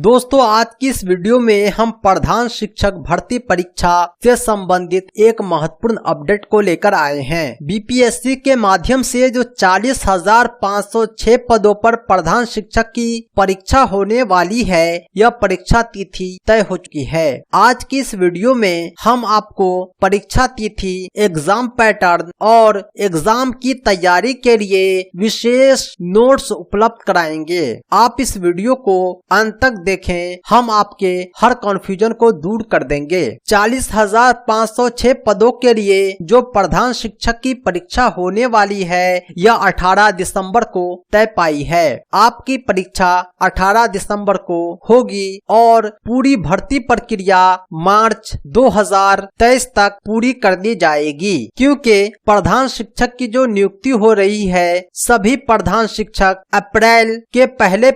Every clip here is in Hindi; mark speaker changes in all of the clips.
Speaker 1: दोस्तों आज की इस वीडियो में हम प्रधान शिक्षक भर्ती परीक्षा से संबंधित एक महत्वपूर्ण अपडेट को लेकर आए हैं। बीपीएससी के माध्यम से जो 40,506 पदों पर प्रधान शिक्षक की परीक्षा होने वाली है, यह परीक्षा तिथि तय हो चुकी है। आज की इस वीडियो में हम आपको परीक्षा तिथि, एग्जाम पैटर्न और एग्जाम की तैयारी के लिए विशेष नोट्स उपलब्ध कराएंगे। आप इस वीडियो को अंत तक देखें, हम आपके हर कंफ्यूजन को दूर कर देंगे। 40,506 पदों के लिए जो प्रधान शिक्षक की परीक्षा होने वाली है, यह 18 दिसंबर को तय पाई है। आपकी परीक्षा 18 दिसंबर को होगी और पूरी भर्ती प्रक्रिया मार्च 2023 तक पूरी कर दी जाएगी। क्योंकि प्रधान शिक्षक की जो नियुक्ति हो रही है, सभी प्रधान शिक्षक अप्रैल के पहले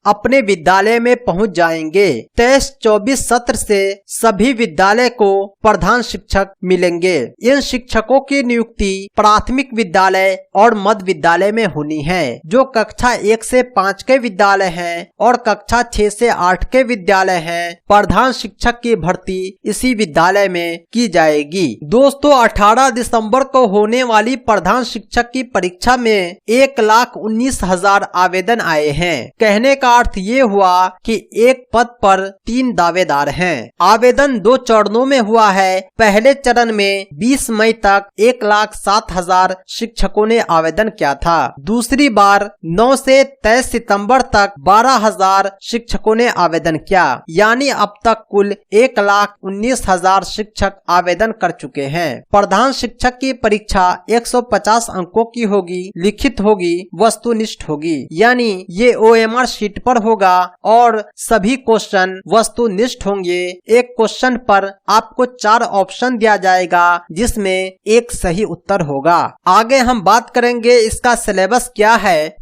Speaker 1: अपने विद्यालय में पहुंच जाएंगे। 23-24 सत्र से सभी विद्यालय को प्रधान शिक्षक मिलेंगे। इन शिक्षकों की नियुक्ति प्राथमिक विद्यालय और मध्य विद्यालय में होनी है। जो कक्षा 1 से 5 के विद्यालय हैं और कक्षा 6 से 8 के विद्यालय हैं, प्रधान शिक्षक की भर्ती इसी विद्यालय में की जाएगी। दोस्तों 18 दिसंबर को होने वाली प्रधान शिक्षक की परीक्षा में 1,19,000 आवेदन आए हैं। कहने का अर्थ ये हुआ कि एक पद पर 3 दावेदार हैं। आवेदन 2 चरणों में हुआ है। पहले चरण में 20 मई तक 1,07,000 शिक्षकों ने आवेदन किया था। दूसरी बार 9 से 23 सितंबर तक 12,000 शिक्षकों ने आवेदन किया। यानी अब तक कुल 1,19,000 शिक्षक आवेदन कर चुके हैं। प्रधान शिक्षक की परीक्षा 150 अंकों की होगी, लिखित होगी, वस्तुनिष्ठ होगी। यानी ये OMR शीट पर होगा और सभी क्वेश्चन वस्तुनिष्ठ होंगे। एक क्वेश्चन पर आपको 4 ऑप्शन दिया जाएगा, जिसमें एक सही उत्तर होगा। आगे हम बात करेंगे इसका सिलेबस क्या है।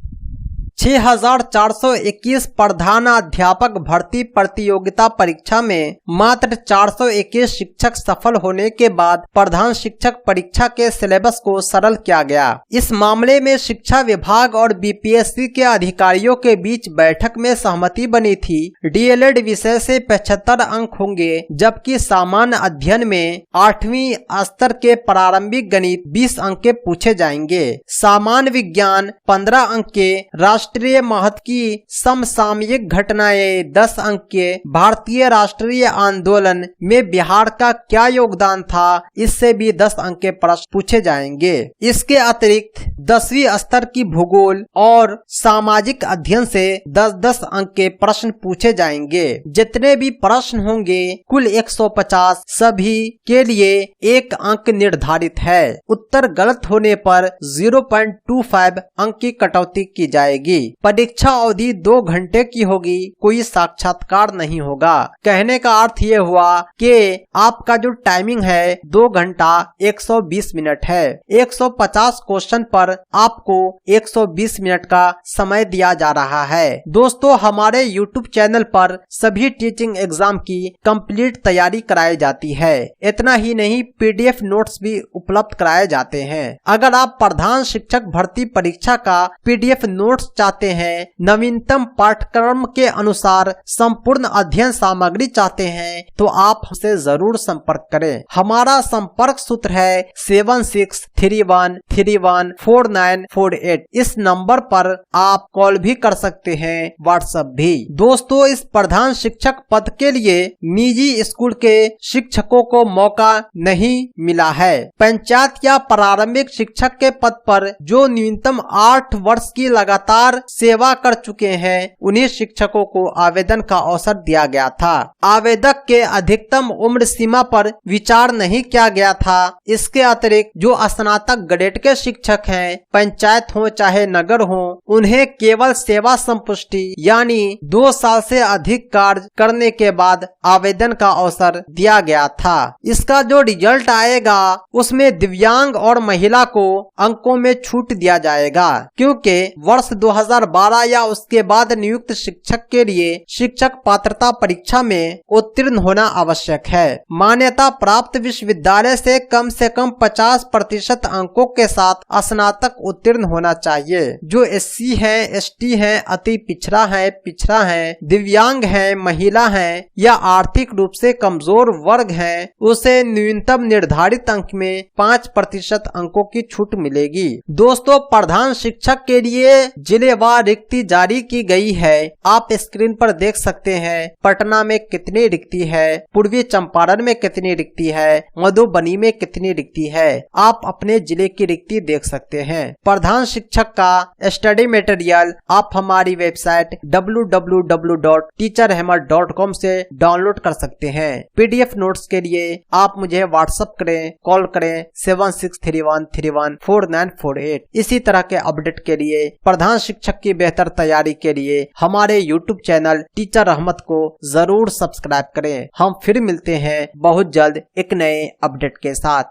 Speaker 1: 6,421 प्रधानाध्यापक भर्ती प्रतियोगिता परीक्षा में मात्र 421 शिक्षक सफल होने के बाद प्रधान शिक्षक परीक्षा के सिलेबस को सरल किया गया। इस मामले में शिक्षा विभाग और बीपीएससी के अधिकारियों के बीच बैठक में सहमति बनी थी। डीएलएड विषय से 75 अंक होंगे, जबकि सामान्य अध्ययन में 8वीं स्तर के प्रारंभिक गणित 20 अंक के पूछे जाएंगे। सामान्य विज्ञान 15 अंक के, राष्ट्रीय महत्व की समसामयिक घटनाएं 10 अंक के, भारतीय राष्ट्रीय आंदोलन में बिहार का क्या योगदान था, इससे भी 10 अंक के प्रश्न पूछे जाएंगे। इसके अतिरिक्त 10वीं स्तर की भूगोल और सामाजिक अध्ययन से 10-10 अंक के प्रश्न पूछे जाएंगे। जितने भी प्रश्न होंगे कुल 150, सभी के लिए 1 अंक निर्धारित है। उत्तर गलत होने पर 0.25 अंक की कटौती की जाएगी। परीक्षा अवधि 2 घंटे की होगी, कोई साक्षात्कार नहीं होगा। कहने का अर्थ ये हुआ कि आपका जो टाइमिंग है 2 घंटा 120 मिनट है। 150 क्वेश्चन पर आपको 120 मिनट का समय दिया जा रहा है। दोस्तों हमारे YouTube चैनल पर सभी टीचिंग एग्जाम की कंप्लीट तैयारी कराई जाती है। इतना ही नहीं, PDF नोट्स भी उपलब्ध कराए जाते हैं। अगर आप प्रधान शिक्षक भर्ती परीक्षा का PDF नोट्स चाहते हैं, नवीनतम पाठ्यक्रम के अनुसार संपूर्ण अध्ययन सामग्री चाहते हैं, तो आप हमसे जरूर संपर्क करें। हमारा संपर्क सूत्र है 7631314948। इस नंबर पर आप कॉल भी कर सकते हैं, व्हाट्सएप भी। दोस्तों इस प्रधान शिक्षक पद के लिए निजी स्कूल के शिक्षकों को मौका नहीं मिला है। पंचायत या प्रारंभिक शिक्षक के पद पर जो न्यूनतम 8 वर्ष की लगातार सेवा कर चुके हैं, उन्हीं शिक्षकों को आवेदन का अवसर दिया गया था। आवेदक के अधिकतम उम्र सीमा पर विचार नहीं किया गया था। इसके अतिरिक्त जो स्नातक ग्रेड के शिक्षक हैं, पंचायत हो चाहे नगर हो, उन्हें केवल सेवा संपुष्टि यानी 2 साल से अधिक कार्य करने के बाद आवेदन का अवसर दिया गया था। इसका जो रिजल्ट आएगा उसमें दिव्यांग और महिला को अंकों में छूट दिया जाएगा, क्योंकि वर्ष 2012 या उसके बाद नियुक्त शिक्षक के लिए शिक्षक पात्रता परीक्षा में उत्तीर्ण होना आवश्यक है। मान्यता प्राप्त विश्वविद्यालय से कम 50% अंकों के साथ स्नातक उत्तीर्ण होना चाहिए। जो SC है, ST है, अति पिछड़ा है, दिव्यांग है, महिला है या आर्थिक रूप से कमजोर वर्ग है, उसे न्यूनतम निर्धारित अंक में 5% अंकों की छूट मिलेगी। दोस्तों, प्रधान शिक्षक के लिए जिलेवार रिक्ति जारी की गई है। आप स्क्रीन पर देख सकते हैं पटना में कितनी रिक्ति है, पूर्वी चंपारण में कितनी रिक्ति है, मधुबनी में कितनी रिक्ति है। आप अपने जिले की रिक्ति देख सकते हैं। प्रधान शिक्षक का स्टडी मटेरियल आप हमारी वेबसाइट www.teacherhammer.com से डाउनलोड कर सकते हैं। PDF नोट्स के लिए आप मुझे व्हाट्सएप करें, कॉल करें 7631314948। इसी तरह के अपडेट के लिए, प्रधान शिक्षक की बेहतर तैयारी के लिए हमारे YouTube चैनल टीचर रहमत को जरूर सब्सक्राइब करें। हम फिर मिलते हैं बहुत जल्द एक नए अपडेट के साथ।